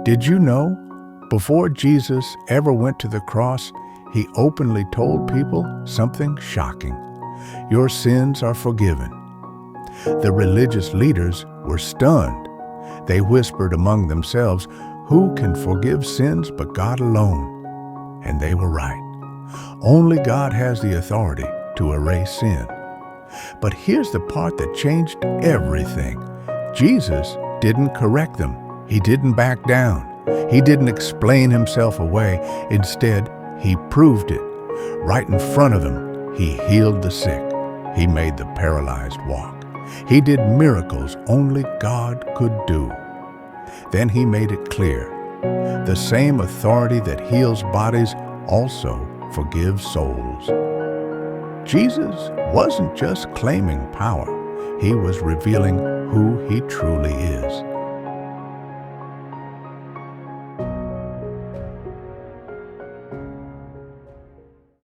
Did you know? Before Jesus ever went to the cross, he openly told people something shocking. Your sins are forgiven. The religious leaders were stunned. They whispered among themselves, "Who can forgive sins but God alone?" And they were right. Only God has the authority to erase sin. But here's the part that changed everything. Jesus didn't correct them. He didn't back down. He didn't explain himself away. Instead, he proved it. Right in front of them, he healed the sick. He made the paralyzed walk. He did miracles only God could do. Then he made it clear. The same authority that heals bodies also forgives souls. Jesus wasn't just claiming power. He was revealing who he truly is.